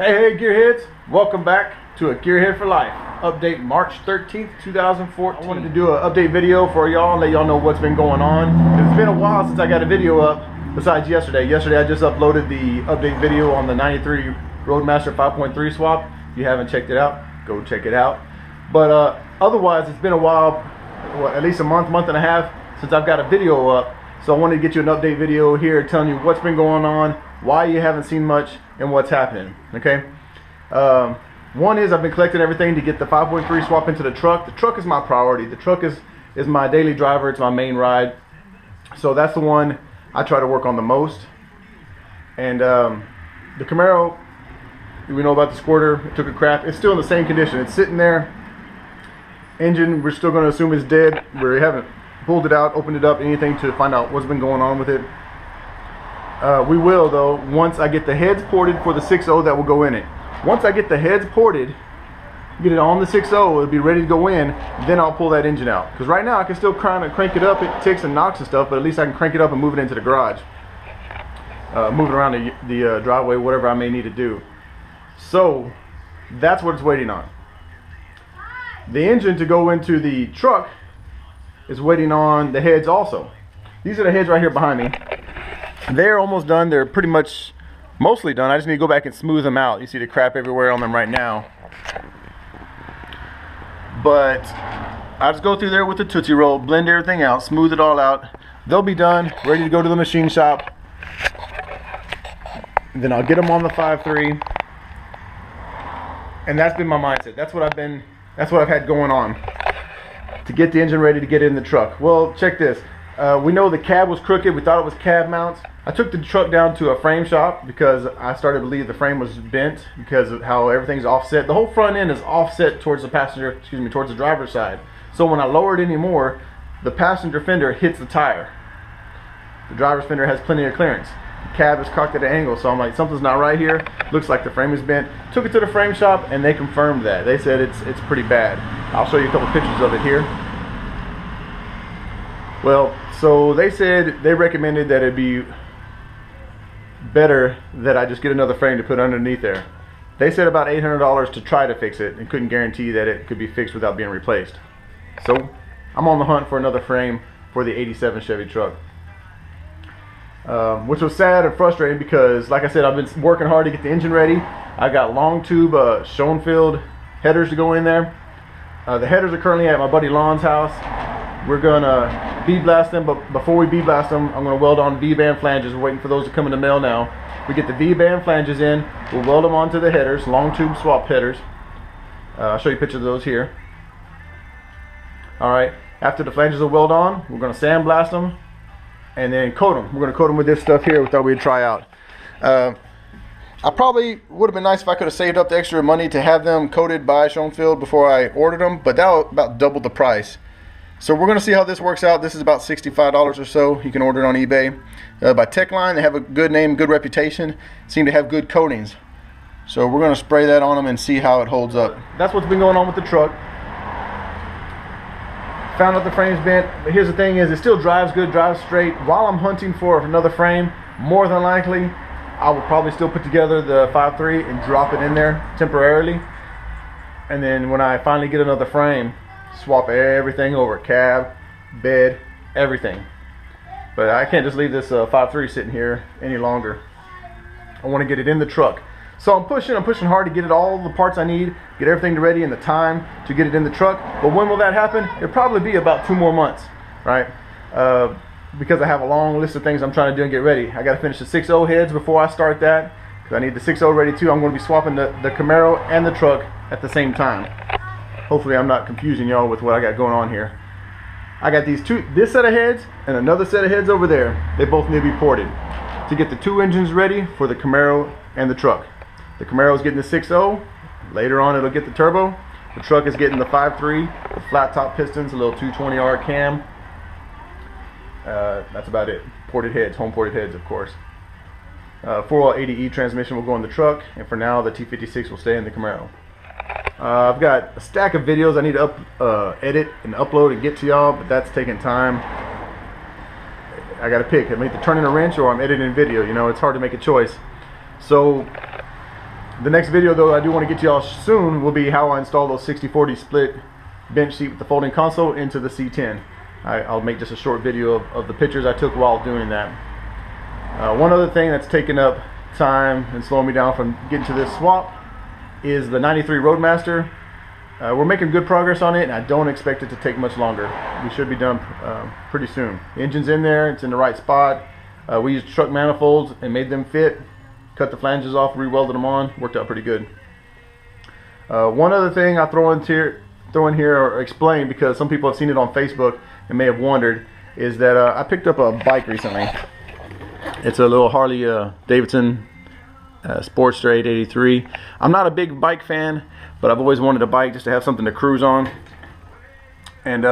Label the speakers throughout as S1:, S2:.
S1: Hey gearheads, welcome back to a Gearhead for Life update March 13th 2014. I wanted to do an update video for y'all and let y'all know what's been going on. It's been a while since I got a video up besides yesterday. Yesterday I just uploaded the update video on the 93 Roadmaster 5.3 swap. If you haven't checked it out, go check it out. But otherwise it's been a while, at least a month and a half since I've got a video up. So I wanted to get you an update video here telling you what's been going on, why you haven't seen much, and what's happening. Okay. One is I've been collecting everything to get the 5.3 swap into the truck. The truck is my priority. The truck is my daily driver. It's my main ride. So that's the one I try to work on the most. And the Camaro, we know about the squirter. It took a crap. It's still in the same condition. It's sitting there. Engine, we're still going to assume is dead. We haven't pulled it out, opened it up, anything to find out what's been going on with it. We will though once I get the heads ported for the 6.0 that will go in it. Once I get the heads ported, get it on the 6.0, it'll be ready to go in, then I'll pull that engine out. Because right now I can still kind of crank it up. It ticks and knocks and stuff, but at least I can crank it up and move it into the garage. Move it around the driveway, whatever I may need to do. So that's what it's waiting on. The engine to go into the truck is waiting on the heads also. These are the heads right here behind me. They're almost done. They're pretty much mostly done. I just need to go back and smooth them out. You see the crap everywhere on them right now. But I just go through there with the Tootsie Roll, blend everything out, smooth it all out. They'll be done, ready to go to the machine shop. Then I'll get them on the 5.3. And that's been my mindset. That's what I've had going on to get the engine ready to get in the truck. Well, check this. We know the cab was crooked. We thought it was cab mounts. I took the truck down to a frame shop because I started to believe the frame was bent because of how everything's offset. The whole front end is offset towards the passenger, towards the driver's side. So when I lower it anymore, the passenger fender hits the tire. The driver's fender has plenty of clearance. The cab is cocked at an angle, so I'm like, something's not right here. Looks like the frame is bent. Took it to the frame shop and they confirmed that. They said it's pretty bad. I'll show you a couple pictures of it here. Well, so they said they recommended that it'd be better that I just get another frame to put underneath there. They said about $800 to try to fix it and couldn't guarantee that it could be fixed without being replaced. So I'm on the hunt for another frame for the 87 Chevy truck. Which was sad and frustrating because, like I said, I've been working hard to get the engine ready. I got long tube Schoenfeld headers to go in there. The headers are currently at my buddy Lon's house. We're gonna bead blast them, but before we bead blast them, I'm gonna weld on V-band flanges. We're waiting for those to come in the mail now. We get the V-band flanges in, we'll weld them onto the headers, long tube swap headers. I'll show you pictures of those here. Alright, after the flanges are welded on, we're gonna sandblast them and then coat them. We're gonna coat them with this stuff here we thought we'd try out. I probably would have been nice if I could have saved up the extra money to have them coated by Schoenfeld before I ordered them, but that about doubled the price. So we're going to see how this works out. This is about $65 or so. You can order it on eBay. By Techline, they have a good name, good reputation. Seem to have good coatings. So we're going to spray that on them and see how it holds up. That's what's been going on with the truck. Found out the frame's bent. But here's the thing is, it still drives good, drives straight. While I'm hunting for another frame, more than likely, I will probably still put together the 5.3 and drop it in there temporarily. And then when I finally get another frame, swap everything over, cab, bed, everything. But I can't just leave this 5.3 sitting here any longer. I want to get it in the truck. So I'm pushing hard to get it all the parts I need, get everything ready in the time to get it in the truck. But when will that happen? It'll probably be about 2 more months, right? Because I have a long list of things I'm trying to do and get ready. I got to finish the 6.0 heads before I start that, because I need the 6.0 ready too. I'm going to be swapping the Camaro and the truck at the same time. Hopefully I'm not confusing y'all with what I got going on here. I got this set of heads and another set of heads over there. They both need to be ported to get the 2 engines ready for the Camaro and the truck. The Camaro is getting the 6.0. Later on it'll get the turbo. The truck is getting the 5.3, the flat top pistons, a little 220R cam. That's about it. Ported heads, home ported heads, of course. 4-wheel 80E transmission will go in the truck, and for now the T56 will stay in the Camaro. I've got a stack of videos I need to edit and upload and get to y'all, but that's taking time. I gotta pick. I'm either turning a wrench or I'm editing video. You know, it's hard to make a choice. So The next video though I do want to get to y'all soon will be how I install those 60/40 split bench seat with the folding console into the C10. I'll make just a short video of the pictures I took while doing that. One other thing that's taken up time and slowing me down from getting to this swap is the 93 Roadmaster. We're making good progress on it, and I don't expect it to take much longer. We should be done pretty soon. The engine's in there, it's in the right spot. We used truck manifolds and made them fit, cut the flanges off, re-welded them on, worked out pretty good. One other thing I'll throw in here or explain, because some people have seen it on Facebook and may have wondered, is that I picked up a bike recently. It's a little Harley Davidson Sportster 883. I'm not a big bike fan, but I've always wanted a bike just to have something to cruise on. And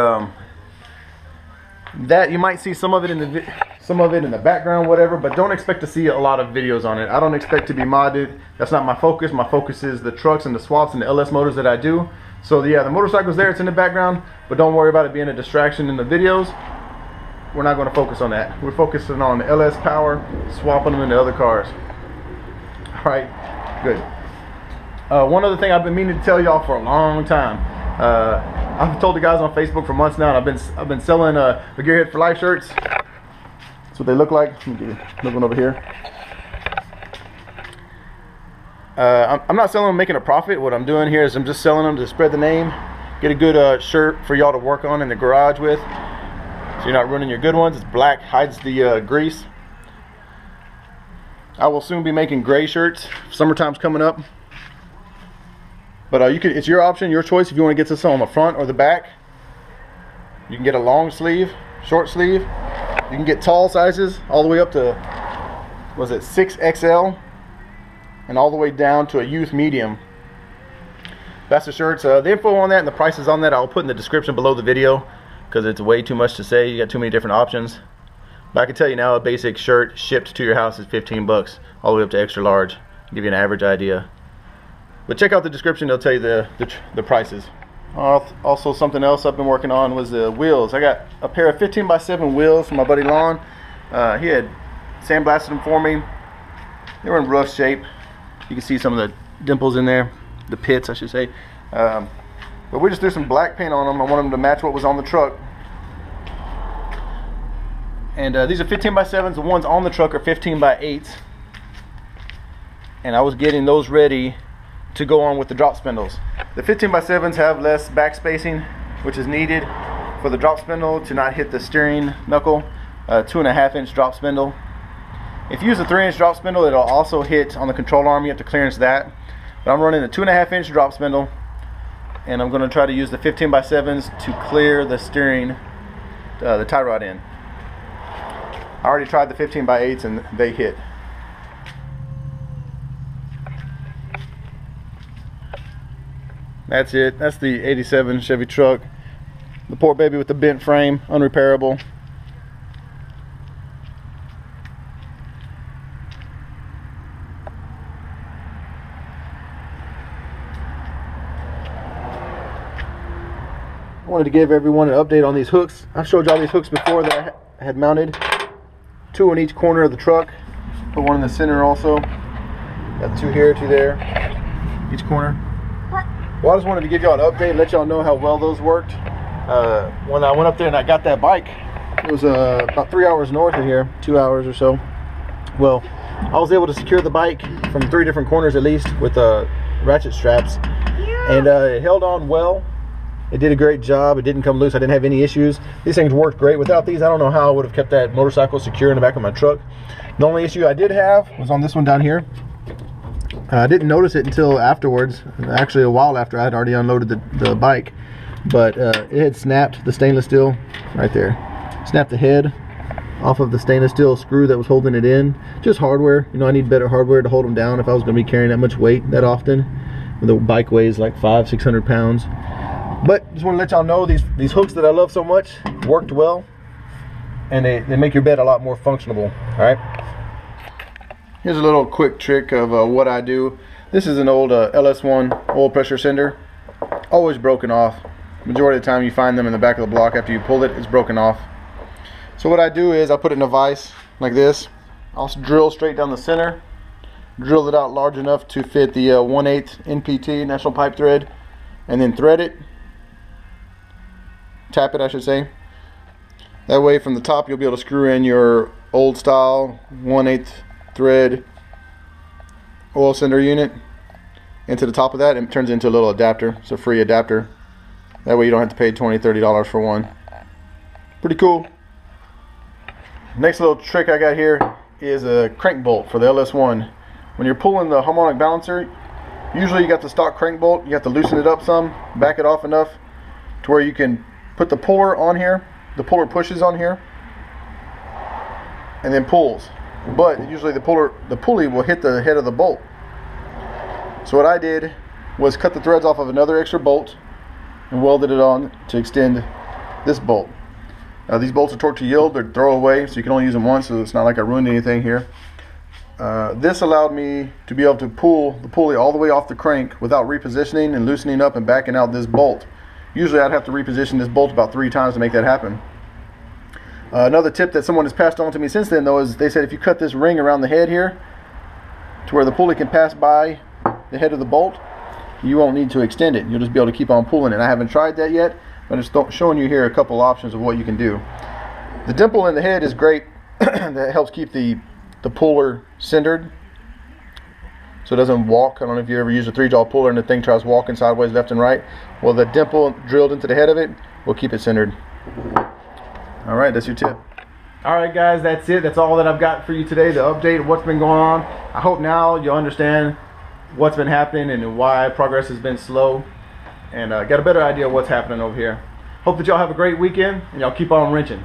S1: that you might see some of it in the background, whatever, but don't expect to see a lot of videos on it. I don't expect to be modded. That's not my focus. My focus is the trucks and the swaps and the LS motors that I do. So yeah, the motorcycle's there, it's in the background, but don't worry about it being a distraction in the videos. We're not going to focus on that. We're focusing on the LS power, swapping them into other cars. All right, good. One other thing I've been meaning to tell y'all for a long time. I've told the guys on Facebook for months now, and I've been selling the Gearhead for Life shirts. That's what they look like. Let me get another one over here. I'm not selling them making a profit. What I'm doing here is I'm just selling them to spread the name, get a good shirt for y'all to work on in the garage with, so you're not ruining your good ones. It's black, hides the grease. I will soon be making gray shirts. Summertime's coming up. But it's your option, your choice if you want to get this on the front or the back. You can get a long sleeve, short sleeve. You can get tall sizes all the way up to, was it 6XL, and all the way down to a youth medium. That's the shirts. The info on that and the prices on that I'll put in the description below the video, because it's way too much to say. You got too many different options. But I can tell you now, a basic shirt shipped to your house is 15 bucks, all the way up to extra large. Give you an average idea. But check out the description, they'll tell you the prices. Also, something else I've been working on was the wheels. I got a pair of 15x7 wheels from my buddy Lon. He had sandblasted them for me. They were in rough shape. You can see some of the dimples in there, the pits I should say. But we just threw some black paint on them. I want them to match what was on the truck. And these are 15x7s. The ones on the truck are 15x8s. And I was getting those ready to go on with the drop spindles. The 15x7s have less back spacing, which is needed for the drop spindle to not hit the steering knuckle. 2.5-inch drop spindle. If you use a 3-inch drop spindle, it'll also hit on the control arm. You have to clearance that. But I'm running a 2.5-inch drop spindle, and I'm going to try to use the 15x7s to clear the steering, the tie rod in. I already tried the 15x8s and they hit. That's it. That's the 87 Chevy truck. The poor baby with the bent frame, unrepairable. I wanted to give everyone an update on these hooks. I've showed y'all these hooks before that I had mounted. 2 on each corner of the truck. Put one in the center also. Got 2 here, 2 there. Each corner. Well, I just wanted to give y'all an update and let y'all know how well those worked. When I went up there and I got that bike, it was about 3 hours north of here, 2 hours or so. Well, I was able to secure the bike from 3 different corners at least with ratchet straps. And it held on well. It did a great job. It didn't come loose. I didn't have any issues. These things worked great. Without these, I don't know how I would have kept that motorcycle secure in the back of my truck. The only issue I did have was on this one down here. I didn't notice it until afterwards, actually a while after I had already unloaded the bike, but it had snapped the stainless steel right there. Snapped the head off of the stainless steel screw that was holding it in. Just hardware, you know, I need better hardware to hold them down if I was going to be carrying that much weight that often. The bike weighs like 500-600 pounds. But just want to let y'all know these hooks that I love so much worked well, and they make your bed a lot more functional. All right. Here's a little quick trick of what I do. This is an old LS1 oil pressure sender. Always broken off. Majority of the time you find them in the back of the block after you pull it, it's broken off. So what I do is I put it in a vise like this. I'll drill straight down the center, drill it out large enough to fit the 1/8 NPT, National Pipe Thread, and then thread it. Tap it, I should say. That way from the top you'll be able to screw in your old style 1/8 thread oil cylinder unit into the top of that, and it turns into a little adapter. It's a free adapter. That way you don't have to pay $20–30 for one. Pretty cool. Next little trick I got here is a crank bolt for the LS1. When you're pulling the harmonic balancer, usually you got the stock crank bolt. You have to loosen it up some, back it off enough to where you can put the puller on here. The puller pushes on here and then pulls. But usually the pulley will hit the head of the bolt. So what I did was cut the threads off of another extra bolt and welded it on to extend this bolt. These bolts are torque to yield, they're throwaway, so you can only use them once, so it's not like I ruined anything here. This allowed me to be able to pull the pulley all the way off the crank without repositioning and loosening up and backing out this bolt. Usually I'd have to reposition this bolt about 3 times to make that happen. Another tip that someone has passed on to me since then, though, is they said if you cut this ring around the head here to where the pulley can pass by the head of the bolt, you won't need to extend it. You'll just be able to keep on pulling it. I haven't tried that yet, but I'm just showing you here a couple options of what you can do. The dimple in the head is great. That helps keep the puller centered so it doesn't walk. I don't know if you ever use a 3-jaw puller and the thing tries walking sideways left and right. Well, the dimple drilled into the head of it will keep it centered. Alright, that's your tip. Alright guys, that's it. That's all that I've got for you today, the update of what's been going on. I hope now you'll understand what's been happening and why progress has been slow, and got a better idea of what's happening over here. Hope that y'all have a great weekend and y'all keep on wrenching.